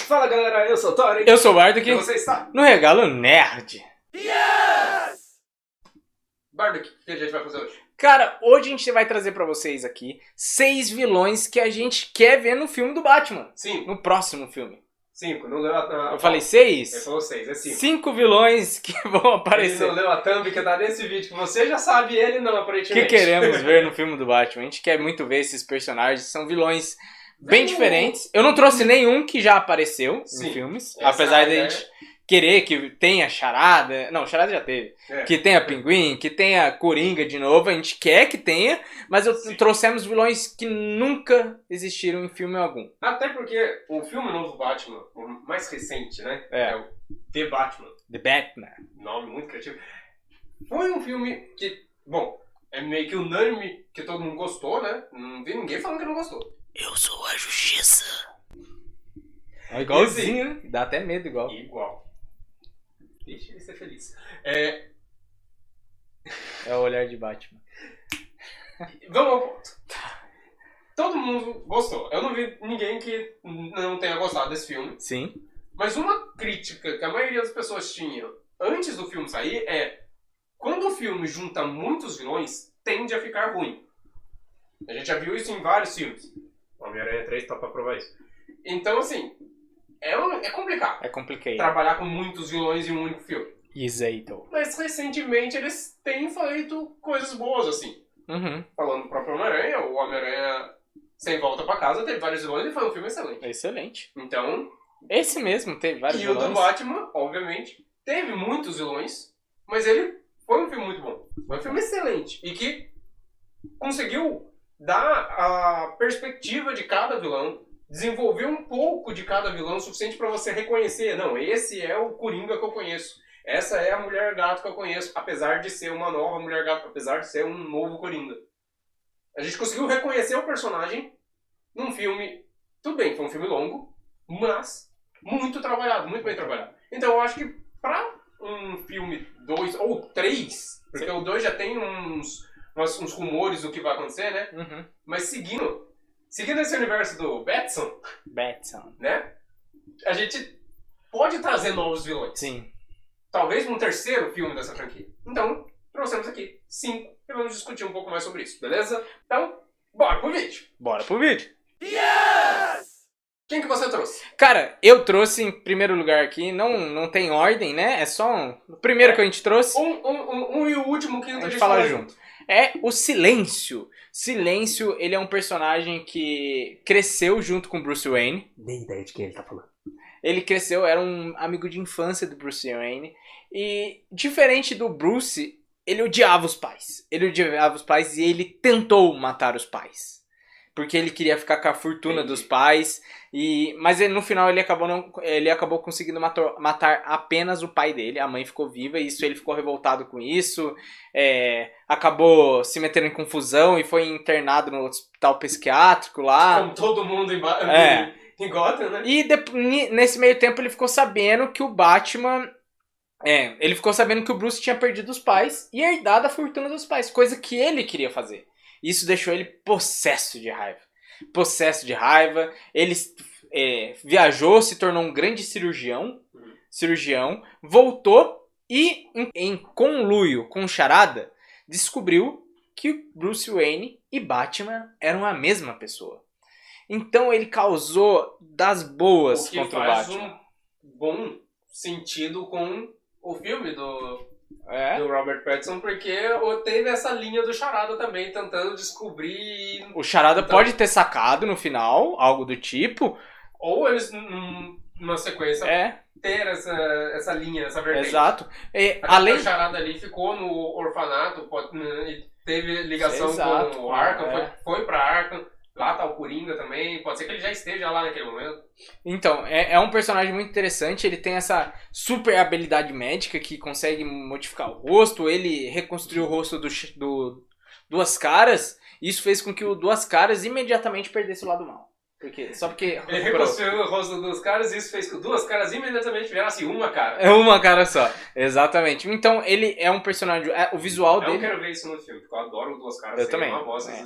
Fala galera, eu sou o Tori. Eu sou o Bardock. E você está no Regalo Nerd. Yes! Bardock, o que a gente vai fazer hoje? Cara, hoje a gente vai trazer pra vocês aqui 6 vilões que a gente quer ver no filme do Batman. 5. No próximo filme. 5, não leu a... Eu falei 6? Ele falou 6, é 5. 5 vilões que vão aparecer. Ele não leu a thumb que tá nesse vídeo, que você já sabe, ele não, aparentemente. Que queremos ver no filme do Batman. A gente quer muito ver esses personagens, são vilões bem diferentes. Eu não trouxe nenhum que já apareceu em filmes, apesar de a gente querer que tenha Charada. Não, Charada já teve. Que tenha Pinguim, que tenha Coringa de novo. A gente quer que tenha, mas trouxemos vilões que nunca existiram em filme algum. Até porque o filme novo Batman, o mais recente, né? É o The Batman. The Batman. Nome muito criativo. Foi um filme que, bom, é meio que unânime que todo mundo gostou, né? Não vi ninguém falando que não gostou. Eu sou a justiça. É igualzinho, né? Dá até medo igual. Igual. Deixa ele ser feliz. É o olhar de Batman. Vamos ao ponto. Todo mundo gostou. Eu não vi ninguém que não tenha gostado desse filme. Sim. Mas uma crítica que a maioria das pessoas tinha antes do filme sair é: quando o filme junta muitos vilões, tende a ficar ruim. A gente já viu isso em vários filmes. Homem-Aranha 3 tá pra provar isso. Então, assim, é complicado. É complicado. Trabalhar com muitos vilões em um único filme. Exato. Mas recentemente eles têm feito coisas boas, assim. Uhum. Falando do próprio Homem-Aranha, o Homem-Aranha Sem Volta Pra Casa teve vários vilões e foi um filme excelente. Excelente. Então... Esse mesmo teve vários vilões. E o do Batman, obviamente, teve muitos vilões, mas ele foi um filme muito bom. Foi um filme excelente. E que conseguiu dar a perspectiva de cada vilão, desenvolver um pouco de cada vilão o suficiente pra você reconhecer. Não, esse é o Coringa que eu conheço. Essa é a Mulher Gato que eu conheço, apesar de ser uma nova Mulher Gato, apesar de ser um novo Coringa. A gente conseguiu reconhecer o personagem num filme... Tudo bem, foi um filme longo, mas muito trabalhado, muito bem trabalhado. Então eu acho que pra um filme 2 ou 3, porque o 2 já tem uns rumores do que vai acontecer, né? Uhum. Mas seguindo esse universo do Batson, né? A gente pode trazer novos vilões. Sim. Talvez um terceiro filme dessa franquia. Então, trouxemos aqui 5 e vamos discutir um pouco mais sobre isso, beleza? Então, bora pro vídeo. Bora pro vídeo. Yes! Quem que você trouxe? Cara, eu trouxe em primeiro lugar aqui, não tem ordem, né? É só o primeiro que a gente trouxe. Um e o último que a gente fala junto. É o Silêncio. Silêncio, ele é um personagem que cresceu junto com Bruce Wayne. Nem ideia de quem ele tá falando. Ele cresceu, era um amigo de infância do Bruce Wayne. E, diferente do Bruce, ele odiava os pais. Ele odiava os pais e ele tentou matar os pais. Porque ele queria ficar com a fortuna dos pais. Mas no final ele acabou conseguindo matar apenas o pai dele. A mãe ficou viva e ele ficou revoltado com isso. Acabou se metendo em confusão e foi internado no hospital psiquiátrico lá. Como todo mundo em Gotham, né? E nesse meio tempo ele ficou sabendo que o Batman... ele ficou sabendo que o Bruce tinha perdido os pais e herdado a fortuna dos pais. Coisa que ele queria fazer. Isso deixou ele possesso de raiva. Ele viajou, se tornou um grande cirurgião, voltou e, em conluio com Charada, descobriu que Bruce Wayne e Batman eram a mesma pessoa. Então ele causou das boas contra o Batman. O que faz um bom sentido com o filme do Robert Pattinson, porque teve essa linha do Charada também, tentando descobrir... O Charada pode ter sacado no final, algo do tipo. Ou eles, numa sequência, ter essa linha, essa vertente. Exato. Além o Charada ali ficou no orfanato, e teve ligação com o Arkham, foi pra Arkham. Lá tá o Coringa também, pode ser que ele já esteja lá naquele momento. Então, é um personagem muito interessante, ele tem essa super habilidade médica que consegue modificar o rosto, ele reconstruiu o rosto do Duas Caras, e isso fez com que o Duas Caras imediatamente perdesse o lado mal. Só porque... Ele reconstruiu o rosto dos Duas Caras e isso fez com que Duas Caras imediatamente virasse uma cara. É uma cara só, exatamente. Então ele é um personagem, o visual dele... Eu quero ver isso no filme, porque eu adoro o Duas Caras. Eu também.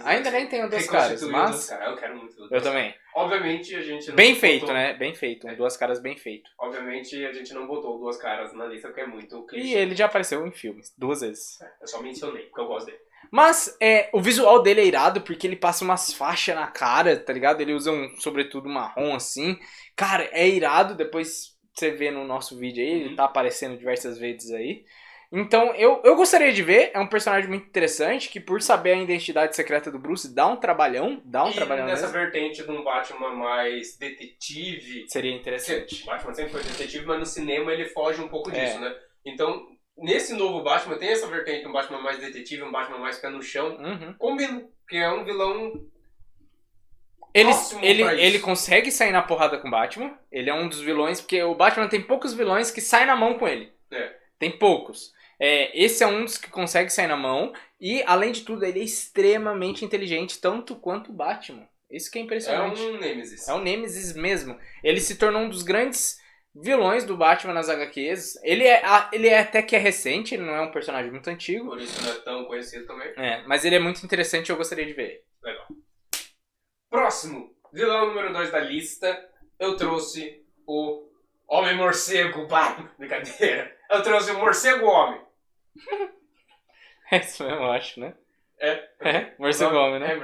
Ainda nem tenho Duas Caras, mas... Eu quero muito ver. Eu também. Obviamente a gente não Bem feito, botou, né? Bem feito. Duas Caras bem feito. Obviamente a gente não botou Duas Caras na lista porque é muito clichê. E ele já apareceu em filmes, 2 vezes. Eu só mencionei, porque eu gosto dele. Mas o visual dele é irado porque ele passa umas faixas na cara, tá ligado? Ele usa um sobretudo marrom assim. Cara, é irado. Depois você vê no nosso vídeo aí, ele tá aparecendo diversas vezes aí. Então, eu gostaria de ver. É um personagem muito interessante que, por saber a identidade secreta do Bruce, dá um trabalhão. Nessa mesmo. vertente de um Batman mais detetive... Seria interessante. O Batman sempre foi detetive, mas no cinema ele foge um pouco disso, né? Então, nesse novo Batman, tem essa vertente, um Batman mais detetive, um Batman mais pé no chão. Combina, porque é um vilão... Ele consegue sair na porrada com o Batman. Ele é um dos vilões, porque o Batman tem poucos vilões que saem na mão com ele. Tem poucos. Esse é um dos que consegue sair na mão. E, além de tudo, ele é extremamente inteligente, tanto quanto o Batman. Isso que é impressionante. É um Nemesis. É um Nemesis mesmo. Ele se tornou um dos grandes vilões do Batman nas HQs. Ele é até que é recente, ele não é um personagem muito antigo. Por isso não é tão conhecido também. Mas ele é muito interessante e eu gostaria de ver ele. Legal. Próximo, vilão número 2 da lista. Eu trouxe o Homem-Morcego. Brincadeira. Eu trouxe o Morcego-Homem. É isso mesmo, eu acho, né? Morcego-Homem, né?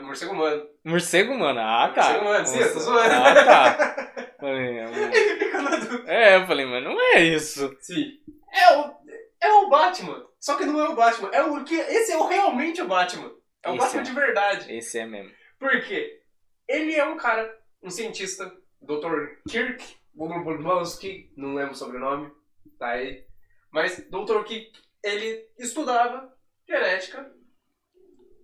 Morcego-Humano. Morcego-Humano, ah tá. Morcego-Humano, sim, eu tô zoando. Ah tá. Ele fica na dúvida. Eu falei, mas não é isso. Sim. É o Batman. Só que não é o Batman. Esse é realmente o Batman. É o Batman de verdade. Esse é mesmo. Por quê? Ele é um cara, um cientista, Dr. Kirk Bobrovsky, não lembro o sobrenome, tá aí. Mas Dr. Kirk, ele estudava genética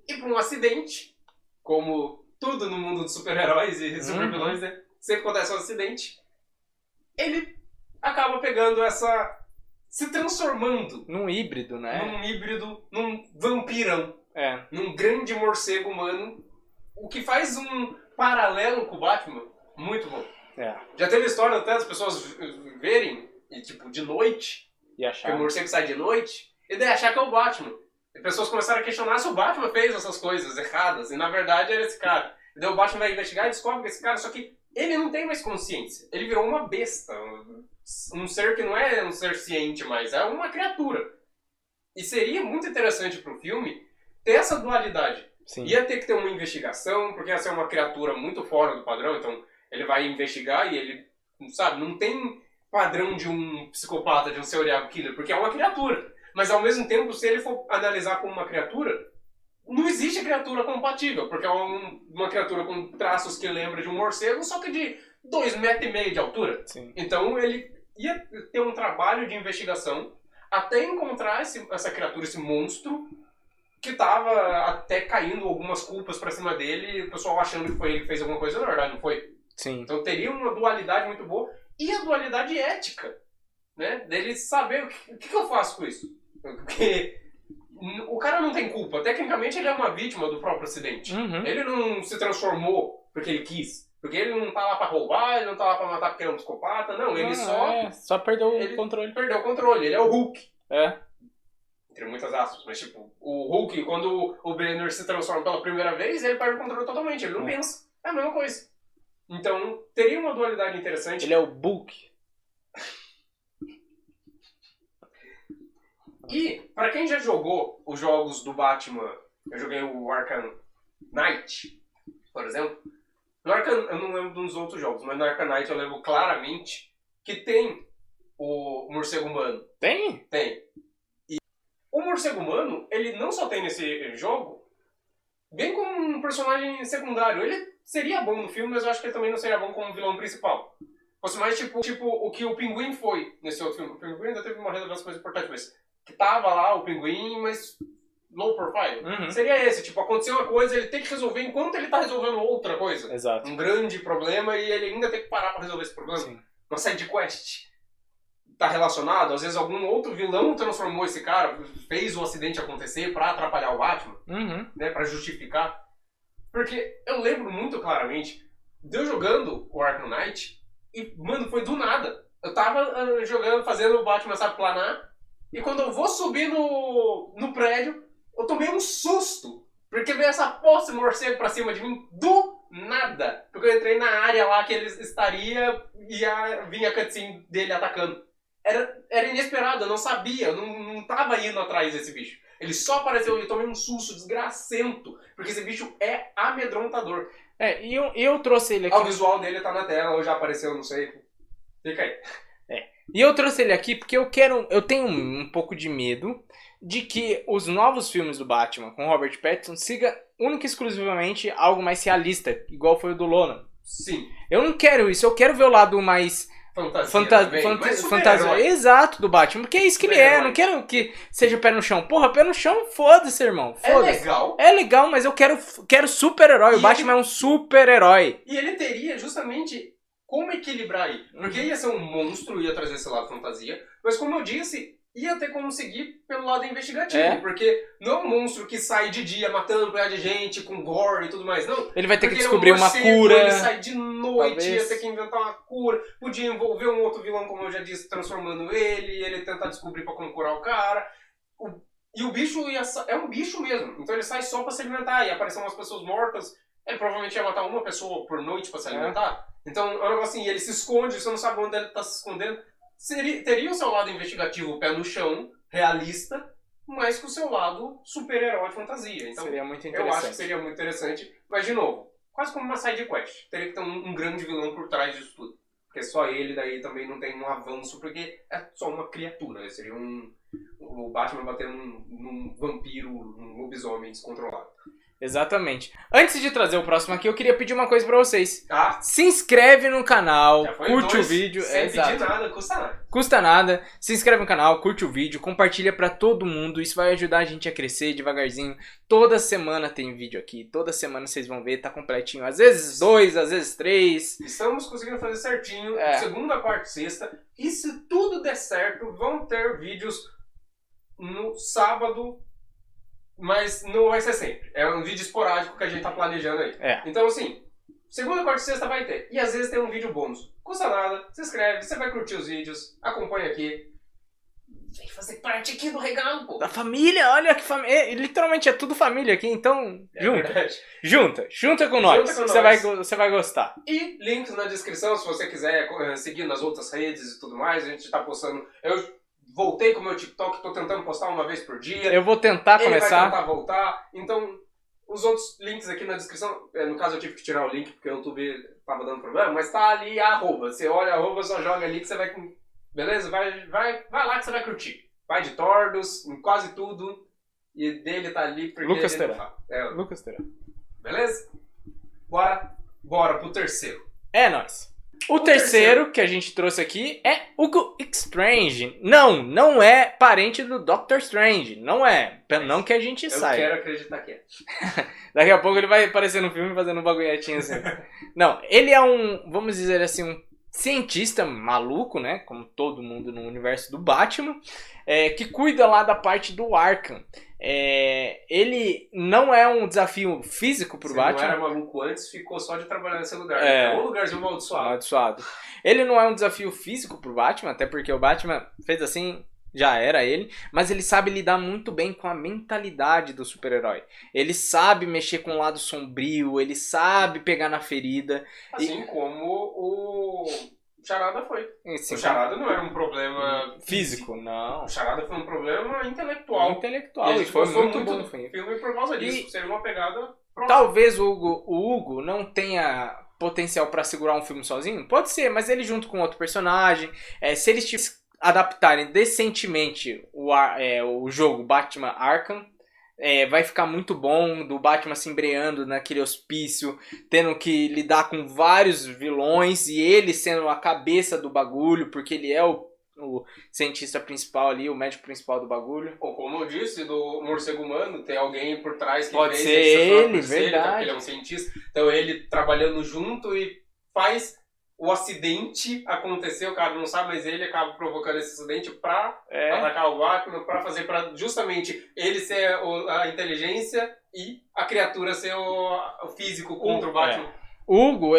e por um acidente, como tudo no mundo dos super-heróis e super-vilões, né? Sempre acontece um acidente. Ele acaba pegando se transformando num híbrido, né? Num híbrido, num vampirão. Num grande morcego humano. O que faz um paralelo com o Batman muito bom. Já teve história até das pessoas verem, e, tipo, de noite, e achar que o morcego sai de noite, e daí achar que é o Batman. E pessoas começaram a questionar se o Batman fez essas coisas erradas, e na verdade era esse cara. E daí o Batman vai investigar e descobre que esse cara, só que ele não tem mais consciência. Ele virou uma besta, um ser que não é um ser ciente mais, é uma criatura. E seria muito interessante pro filme ter essa dualidade. Sim. Ia ter que ter uma investigação, porque essa é uma criatura muito fora do padrão, então ele vai investigar e ele, sabe, não tem padrão de um psicopata, de um serial killer, porque é uma criatura. Mas ao mesmo tempo, se ele for analisar como uma criatura, não existe criatura compatível, porque é uma criatura com traços que lembra de um morcego, só que de 2,5 metros de altura. Sim. Então ele ia ter um trabalho de investigação até encontrar essa criatura, esse monstro, que tava até caindo algumas culpas pra cima dele, e o pessoal achando que foi ele que fez alguma coisa, na verdade não foi. Sim. Então teria uma dualidade muito boa, e a dualidade ética, né? Dele saber o que eu faço com isso. Porque o cara não tem culpa, tecnicamente ele é uma vítima do próprio acidente. Ele não se transformou porque ele quis. Porque ele não tá lá pra roubar, ele não tá lá pra matar porque ele é um psicopata, não. Ele só perdeu o controle. Perdeu o controle, ele é o Hulk. É. Entre muitas aspas, mas tipo, o Hulk, quando o Banner se transforma pela primeira vez, ele perde o controle totalmente, ele não pensa. É a mesma coisa. Então, teria uma dualidade interessante. Ele é o Bulk. E, pra quem já jogou os jogos do Batman, eu joguei o Arkham Knight, por exemplo. No Arkham, eu não lembro dos outros jogos, mas no Arkham Knight eu lembro claramente que tem o morcego humano. Tem? Tem. E o morcego humano, ele não só tem nesse jogo, bem como um personagem secundário. Ele seria bom no filme, mas eu acho que ele também não seria bom como vilão principal. Fosse mais tipo o que o Pinguim foi nesse outro filme. O Pinguim ainda teve uma relevância mais importante, mas que tava lá o Pinguim, mas low profile. Seria esse, tipo, aconteceu uma coisa, ele tem que resolver enquanto ele tá resolvendo outra coisa. Exato. Um grande problema e ele ainda tem que parar pra resolver esse problema. Sim. Uma side quest. Tá relacionado, às vezes algum outro vilão transformou esse cara, fez o acidente acontecer pra atrapalhar o Batman, né, pra justificar. Porque eu lembro muito claramente de eu jogando o Arkham Knight e, mano, foi do nada. Eu tava jogando, fazendo o Batman, sabe, planar, e quando eu vou subir no prédio, eu tomei um susto, porque veio essa poça de morcego pra cima de mim do nada. Porque eu entrei na área lá que ele estaria e vinha a cutscene dele atacando. Era inesperado, eu não sabia, eu não tava indo atrás desse bicho. Ele só apareceu e eu tomei um susto desgracento, porque esse bicho é amedrontador. E eu trouxe ele aqui. O visual dele tá na tela, ou já apareceu, não sei. Fica aí. E eu trouxe ele aqui porque eu tenho um pouco de medo de que os novos filmes do Batman com Robert Pattinson siga única e exclusivamente algo mais realista, igual foi o do Nolan. Sim. Eu não quero isso, eu quero ver o lado mais fantasia exato do Batman, porque é isso que ele é. Eu não quero que seja pé no chão. Porra, pé no chão, foda-se, irmão. Foda-se. É legal, mas eu quero super-herói. O Batman é um super-herói. E ele teria justamente como equilibrar aí. Porque ia ser um monstro, ia trazer esse lado fantasia, mas como eu disse, ia ter como seguir pelo lado investigativo. Porque não é um monstro que sai de dia matando um de gente, com gore e tudo mais, não. Ele vai ter que descobrir uma cura. Ele sai de noite, ia ter que inventar uma cura. Podia envolver um outro vilão, como eu já disse, transformando ele tentar descobrir pra como curar o cara. E o bicho é um bicho mesmo. Então ele sai só pra se alimentar. E aparecem umas pessoas mortas. Ele provavelmente ia matar uma pessoa por noite pra se alimentar. Então é um negócio assim, ele se esconde, você não sabe onde ele tá se escondendo. Teria o seu lado investigativo, pé no chão, realista, mas com o seu lado super-herói fantasia. Então, seria muito interessante. Eu acho que seria muito interessante. Mas, de novo, quase como uma side quest. Teria que ter um grande vilão por trás disso tudo. Porque só ele daí também não tem um avanço, porque é só uma criatura. Seria o Batman batendo num vampiro, num lobisomem descontrolado. Exatamente. Antes de trazer o próximo aqui, eu queria pedir uma coisa pra vocês. Se inscreve no canal, curte o vídeo. Sem pedir nada, custa nada. Custa nada. Se inscreve no canal, curte o vídeo, compartilha pra todo mundo. Isso vai ajudar a gente a crescer devagarzinho. Toda semana tem vídeo aqui. Toda semana vocês vão ver, tá completinho. Às vezes 2, às vezes 3. Estamos conseguindo fazer certinho. Segunda, quarta e sexta. E se tudo der certo, vão ter vídeos no sábado. Mas não vai ser sempre. É um vídeo esporádico que a gente tá planejando aí. Então, assim, segunda, quarta e sexta vai ter. E às vezes tem um vídeo bônus. Custa nada, se inscreve, você vai curtir os vídeos, acompanha aqui. Vem fazer parte aqui do regalo, pô. Da família, olha que família. Literalmente é tudo família aqui, então junta com nós. Você vai gostar. E links na descrição se você quiser seguir nas outras redes e tudo mais. A gente tá postando... Voltei com o meu TikTok, tô tentando postar uma vez por dia. Eu vou tentar começar. Ele vai tentar voltar. Então, os outros links aqui na descrição. No caso, eu tive que tirar o link porque o YouTube tava dando problema. Mas tá ali a arroba. Você olha a arroba, só joga ali que você vai... Beleza? Vai lá que você vai curtir. Vai de Tordos, em quase tudo. E dele tá ali porque... Lucas Terá. Lucas Terá. Beleza? Bora pro terceiro. É nóis. O terceiro que a gente trouxe aqui é Hugo Strange. Não é parente do Doctor Strange. Não é. Não que a gente saiba. Eu quero acreditar que é. Daqui a pouco ele vai aparecer no filme fazendo um bagulhetinho assim. Não, ele é vamos dizer assim, um cientista maluco, né? Como todo mundo no universo do Batman. Que cuida lá da parte do Arkham. Ele não é um desafio físico pro Batman. Não era maluco antes, ficou só de trabalhar nesse lugar. É um lugarzinho amaldiçoado. Ele não é um desafio físico pro Batman, até porque o Batman fez assim, já era ele. Mas ele sabe lidar muito bem com a mentalidade do super-herói. Ele sabe mexer com o lado sombrio, ele sabe pegar na ferida. Assim como o Charada foi. Sim, o Charada não era um problema físico, não. O Charada foi um problema intelectual. E foi muito bom no filme por causa disso. Seria uma pegada próxima. Talvez o Hugo não tenha potencial pra segurar um filme sozinho. Pode ser, mas ele junto com outro personagem. Se eles adaptarem decentemente o jogo Batman Arkham, vai ficar muito bom, do Batman se embreando naquele hospício, tendo que lidar com vários vilões e ele sendo a cabeça do bagulho, porque ele é o cientista principal ali, o médico principal do bagulho. Ou como eu disse, do morcego humano, tem alguém por trás que pode ser ele, verdade. Porque ele é um cientista, então ele trabalhando junto e faz o acidente acontecer, o cara não sabe, mas ele acaba provocando esse acidente pra atacar o Batman, pra fazer, pra justamente ele ser a inteligência e a criatura ser o físico contra o Batman. O Hugo,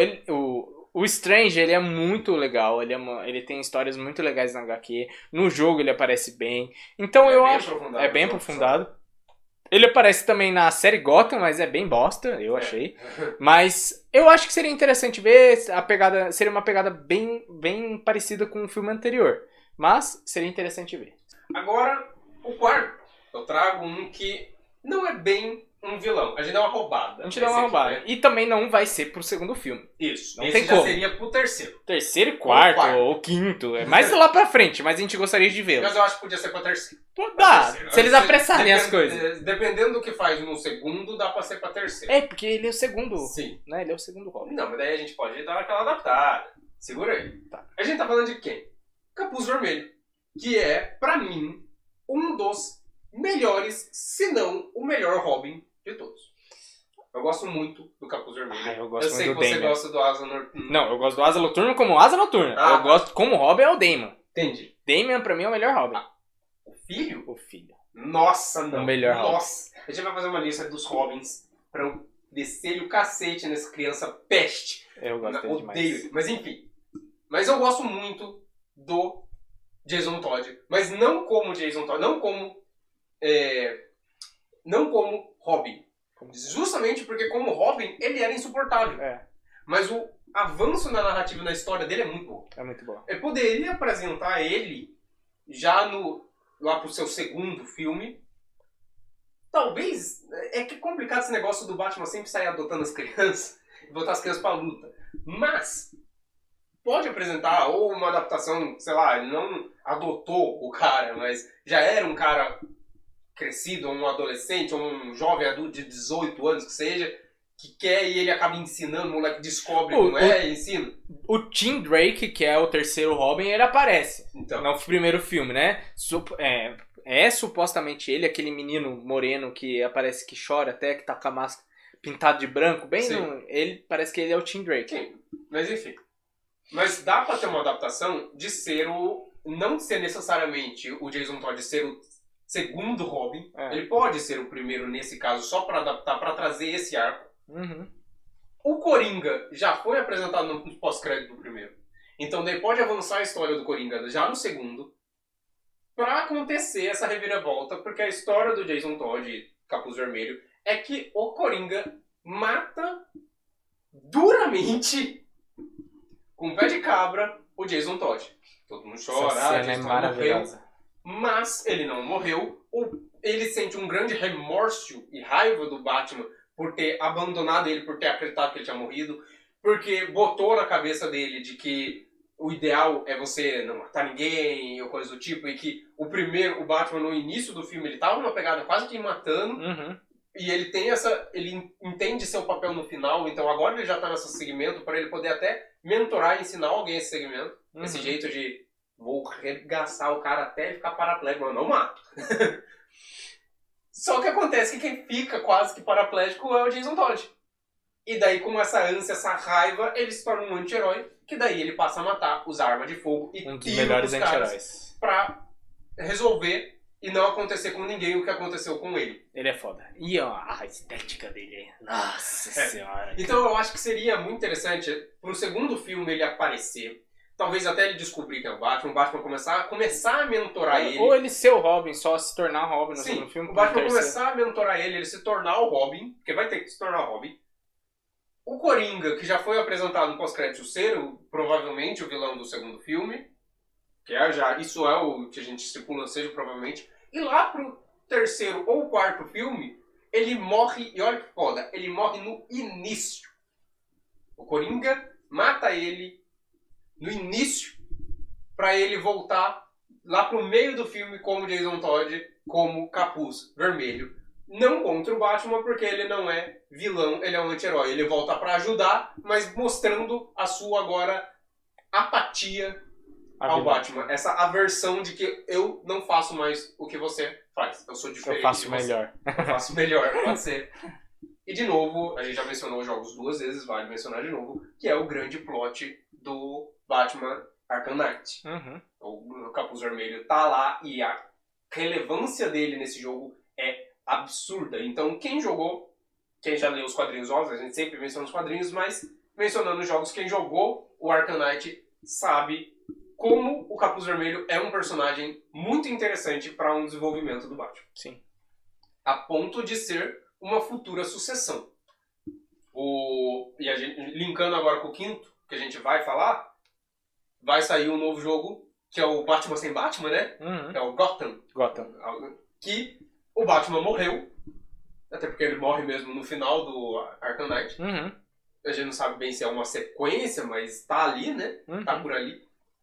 o Strange, ele é muito legal, ele tem histórias muito legais na HQ, no jogo ele aparece bem, então eu acho... É bem aprofundado. Ele aparece também na série Gotham, mas é bem bosta, eu achei. Mas eu acho que seria interessante ver, a pegada seria uma pegada bem, bem parecida com o filme anterior. Mas seria interessante ver. Agora, o quarto, eu trago um que não é bem um vilão. A gente dá uma roubada. A gente dá uma roubada. Né? E também não vai ser pro segundo filme. Isso. Não Esse tem já como. seria pro terceiro. Terceiro e quarto, ou quinto. É mais lá pra frente, mas a gente gostaria de vê-lo. Mas eu acho que podia ser pra terceiro. Pô, dá, se eles apressarem as coisas. Dependendo do que faz no segundo, dá pra ser pra terceiro. É, porque ele é o segundo. Sim. Né? Ele é o segundo Robin. Não, mas daí a gente pode dar aquela adaptada. Segura aí. Tá. A gente tá falando de quem? Capuz Vermelho. Que é, pra mim, um dos melhores, se não o melhor Robin de todos. Eu gosto muito do Capuz Vermelho. Eu gosto sei muito que do você Damon. gosta do Asa Noturna. Não, eu gosto do Asa Noturna como Asa Noturna. Ah. Eu gosto como Robin é o Damon. Entendi. Damon pra mim é o melhor Robin. O filho? O filho. Nossa, não. O melhor Robin. Nossa. A gente vai fazer uma lista dos Robins pra eu descer o cacete nessa criança peste. Eu gosto dele demais. Odeio ele. Mas enfim. Mas eu gosto muito do Jason Todd. Mas não como Jason Todd. Não como Robin. Justamente porque como Robin, ele era insuportável. É. Mas o avanço na narrativa, na história dele é muito bom. É muito bom. Eu poderia apresentar ele já lá pro seu segundo filme. Talvez... É que é complicado esse negócio do Batman sempre sair adotando as crianças e botar as crianças pra luta. Mas pode apresentar ou uma adaptação, sei lá, ele não adotou o cara, mas já era um cara crescido, ou um adolescente, ou um jovem adulto de 18 anos, que seja, que quer e ele acaba ensinando, o moleque descobre que não é, e ensina. O Tim Drake, que é o terceiro Robin, ele aparece Então. no primeiro filme, né? É supostamente ele, aquele menino moreno que aparece que chora até, que tá com a máscara pintado de branco, bem no... Ele parece que ele é o Tim Drake. Sim, mas enfim. Mas dá pra ter uma adaptação de ser não ser necessariamente o Jason Todd ser o segundo Robin. É. Ele pode ser o primeiro nesse caso, só pra adaptar, pra trazer esse arco. Uhum. O Coringa já foi apresentado no pós-crédito do primeiro. Então daí pode avançar a história do Coringa já no segundo, pra acontecer essa reviravolta, porque a história do Jason Todd, Capuz Vermelho, é que o Coringa mata duramente, com o pé de cabra, o Jason Todd. Todo mundo chora, Essa cena Jason é Todd maravilhosa. morreu. Mas ele não morreu. Ele sente um grande remorso e raiva do Batman por ter abandonado ele, por ter acreditado que ele tinha morrido, porque botou na cabeça dele de que o ideal é você não matar ninguém ou coisa do tipo, e que o Batman no início do filme, ele tava numa pegada quase que matando, e ele tem ele entende seu papel no final, então agora ele já tá nesse segmento para ele poder até mentorar e ensinar alguém esse segmento, esse jeito de vou arregaçar o cara até ele ficar paraplégico, mas eu não mato. Só que acontece que quem fica quase que paraplégico é o Jason Todd. E daí, com essa ânsia, essa raiva, ele se torna um anti-herói, que daí ele passa a matar, usar arma de fogo e um dos tira melhores os caras anti-heróis pra resolver e não acontecer com ninguém o que aconteceu com ele. Ele é foda. E ó, a estética dele, nossa senhora. Então eu acho que seria muito interessante pro segundo filme ele aparecer. Talvez até ele descobrir que é o Batman começar a mentorar ele. Ou ele ser o Robin, só se tornar Robin no Sim, segundo filme. o Batman começar a mentorar ele se tornar o Robin, porque vai ter que se tornar o Robin. O Coringa, que já foi apresentado no pós-crédito, ser provavelmente o vilão do segundo filme, que isso é o que a gente estipula, seja provavelmente. E lá pro terceiro ou quarto filme, ele morre, e olha que foda, ele morre no início. O Coringa mata ele no início, pra ele voltar lá pro meio do filme como Jason Todd, como Capuz Vermelho. Não contra o Batman, porque ele não é vilão, ele é um anti-herói. Ele volta pra ajudar, mas mostrando a sua agora apatia ao Batman. Essa aversão de que eu não faço mais o que você faz. Eu sou diferente. Eu faço melhor. Eu faço melhor, pode ser. E de novo, a gente já mencionou os jogos 2 vezes, vale mencionar de novo, que é o grande plot do Batman Arkham Knight. O Capuz Vermelho tá lá e a relevância dele nesse jogo é absurda. Então quem já leu os quadrinhos, óbvio, a gente sempre menciona os quadrinhos, mas mencionando os jogos, quem jogou o Arkham Knight sabe como o Capuz Vermelho é um personagem muito interessante para um desenvolvimento do Batman. Sim. a ponto de ser uma futura sucessão. E a gente, linkando agora com o quinto, que a gente vai falar, vai sair um novo jogo, que é o Batman sem Batman, né? Uhum. É o Gotham. Que o Batman morreu, até porque ele morre mesmo no final do Arkham Knight. Uhum. A gente não sabe bem se é uma sequência, mas tá ali, né? Uhum. Tá por ali.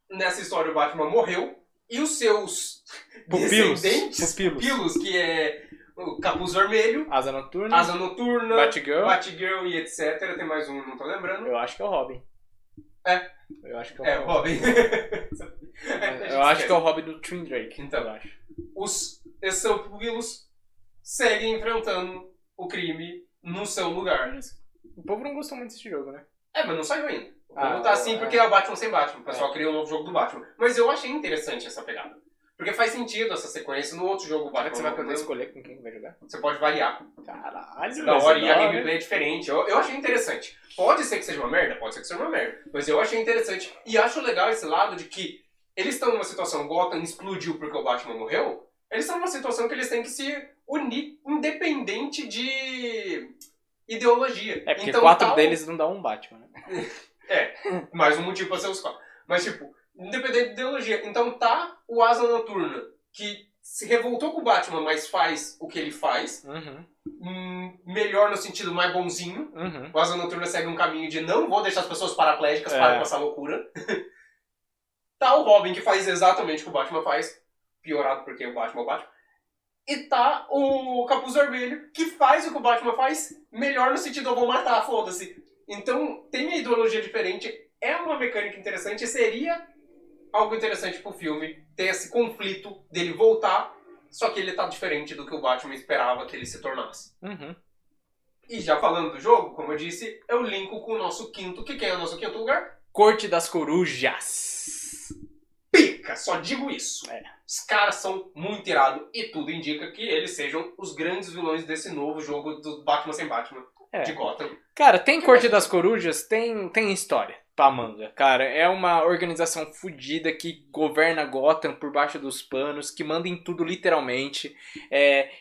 Nessa história o Batman morreu e os seus Pupilos. pupilos, que é o Capuz Vermelho, Asa Noturna, Batgirl e etc. Tem mais um, não tô lembrando. Eu acho que é o Robin. Eu acho que É o Robin. Eu acho que é o Robin do Tim Drake. Então, eu acho. Esses seus pupilos seguem enfrentando o crime no seu lugar. O povo não gostou muito desse jogo, né? Mas não saiu ainda. O povo tá assim porque é o Batman sem Batman. O pessoal criou um novo jogo do Batman. Mas eu achei interessante essa pegada. Porque faz sentido essa sequência no outro jogo. Será que você vai poder escolher com quem vai jogar? Você pode variar. Caralho, da hora, e a gameplay é diferente. Eu achei interessante. Pode ser que seja uma merda? Pode ser que seja uma merda. Mas eu achei interessante. E acho legal esse lado de que eles estão numa situação, Gotham explodiu porque o Batman morreu. Eles estão numa situação que eles têm que se unir independente de ideologia. É porque então, 4 deles não dá um Batman, né? Mais um motivo pra ser os 4. Mas tipo, independente de ideologia. Então tá o Asa Noturna, que se revoltou com o Batman, mas faz o que ele faz. Melhor no sentido mais bonzinho. O Asa Noturna segue um caminho de não vou deixar as pessoas paraplégicas para com essa loucura. Tá o Robin, que faz exatamente o que o Batman faz. Piorado porque o Batman é o Batman. E tá o Capuz Vermelho, que faz o que o Batman faz melhor no sentido eu vou matar, foda-se. Então tem a ideologia diferente. É uma mecânica interessante. Seria algo interessante pro filme ter esse conflito dele voltar, só que ele tá diferente do que o Batman esperava que ele se tornasse. E já falando do jogo, como eu disse, eu linko com o nosso quinto. O que é o nosso quinto lugar? Corte das Corujas. Pica, só digo isso. Os caras são muito irados e tudo indica que eles sejam os grandes vilões desse novo jogo do Batman sem Batman de Gotham. Cara, tem Corte das Corujas, tem história pra manga. Cara, é uma organização fodida que governa Gotham por baixo dos panos, que manda em tudo literalmente.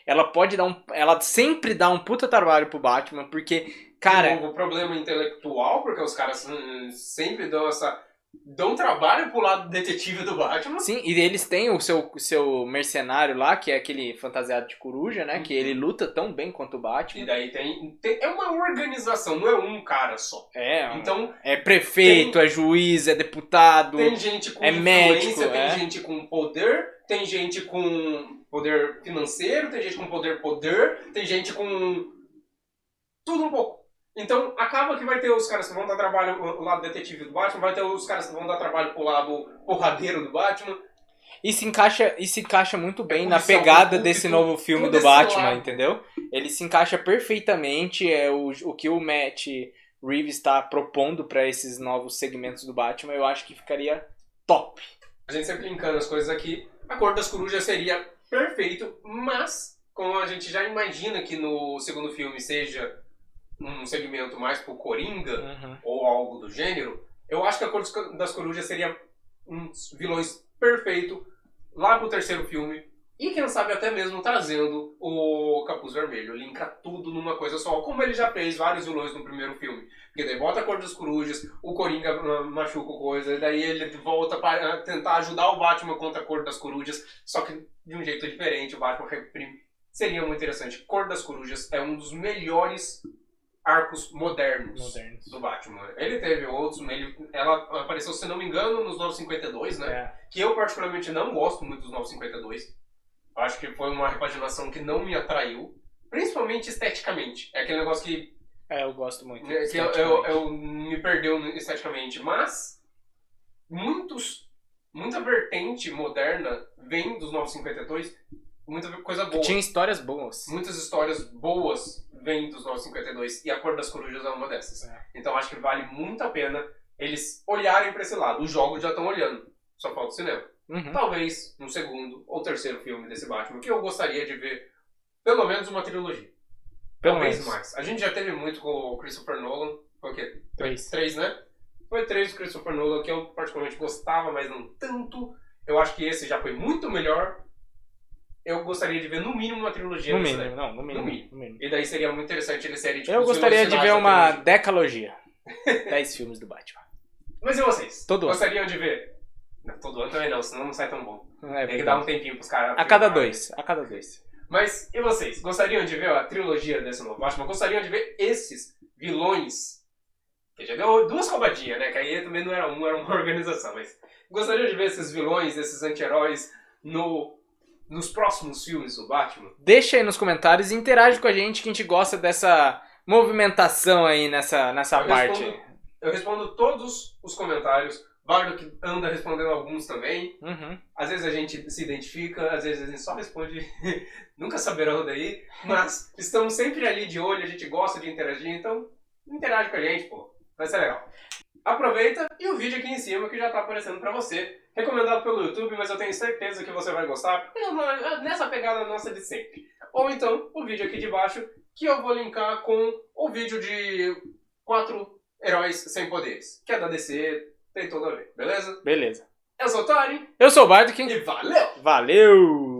Ela sempre dá um puta trabalho pro Batman, porque, cara... O problema intelectual, porque os caras sempre dão trabalho pro lado detetive do Batman. Sim, e eles têm o seu mercenário lá, que é aquele fantasiado de coruja, né? Que ele luta tão bem quanto o Batman. E daí é uma organização, não é um cara só. Então, é prefeito, é juiz, é deputado, tem gente com influência, médico, tem gente com poder, tem gente com poder financeiro, tem gente com poder, tem gente com tudo um pouco. Então, acaba que vai ter os caras que vão dar trabalho pro lado detetive do Batman, vai ter os caras que vão dar trabalho pro lado porradeiro do Batman. E se encaixa muito bem na pegada desse novo filme do Batman, entendeu? Ele se encaixa perfeitamente, o que o Matt Reeves está propondo para esses novos segmentos do Batman, eu acho que ficaria top. A gente sempre linkando as coisas aqui, a Cor das Corujas seria perfeito, mas como a gente já imagina que no segundo filme seja um segmento mais pro Coringa ou algo do gênero, eu acho que a Cor das Corujas seria uns vilões perfeito lá pro terceiro filme e quem sabe até mesmo trazendo o Capuz Vermelho, linka tudo numa coisa só, como ele já fez vários vilões no primeiro filme, porque daí bota a Cor das Corujas, o Coringa machuca coisa, e daí ele volta para tentar ajudar o Batman contra a Cor das Corujas, só que de um jeito diferente, o Batman reprime. Seria muito interessante. Cor das Corujas é um dos melhores arcos modernos do Batman. Ele teve outros, ela apareceu, se não me engano, nos 952, né? Que eu particularmente não gosto muito dos 952. Acho que foi uma repaginação que não me atraiu, principalmente esteticamente. É aquele negócio que... eu gosto muito. Que eu me perdeu esteticamente. Mas muita vertente moderna vem dos 952, muita coisa boa. Tinha histórias boas. Muitas histórias boas vêm dos 952 e a Cor das Corujas é uma dessas. Então acho que vale muito a pena eles olharem pra esse lado. Os jogos já estão olhando, só falta o cinema. Talvez no segundo ou terceiro filme desse Batman, que eu gostaria de ver pelo menos uma trilogia. Talvez mais. A gente já teve muito com o Christopher Nolan. Foi o quê? 3, né? Foi 3 do Christopher Nolan, que eu particularmente gostava, mas não tanto. Eu acho que esse já foi muito melhor. eu gostaria de ver no mínimo uma trilogia. No dessa mínimo, daí. não, no mínimo. E daí seria muito interessante eles serem tipo Eu os gostaria vilões de ver finais da uma trilogia. decalogia. 10 filmes do Batman. Mas e vocês? Todo ano. Gostariam de ver? Não, todo ano também não, senão não sai tão bom. É Tem que dar um tempinho pros caras. A cada filmarem. 2. A cada 2. Mas e vocês? Gostariam de ver a trilogia desse novo Batman? Gostariam de ver esses vilões? Que já deu 2 roubadinhas, né? Que aí também não era era uma organização. Mas gostariam de ver esses vilões, esses anti-heróis nos próximos filmes do Batman? Deixa aí nos comentários e interage com a gente que a gente gosta dessa movimentação aí nessa parte. Eu respondo todos os comentários. Bardo que anda respondendo alguns também. Uhum. Às vezes a gente se identifica, às vezes a gente só responde, nunca saberão daí, mas estamos sempre ali de olho, a gente gosta de interagir, então interage com a gente, pô, vai ser legal. Aproveita e o vídeo aqui em cima que já tá aparecendo pra você, recomendado pelo YouTube, mas eu tenho certeza que você vai gostar, porque é nessa pegada nossa de sempre. Ou então, o vídeo aqui de baixo, que eu vou linkar com o vídeo de 4 heróis sem poderes, que é da DC, tem tudo a ver, beleza? Beleza. Eu sou o Tori. Eu sou o Bardock. E valeu! Valeu!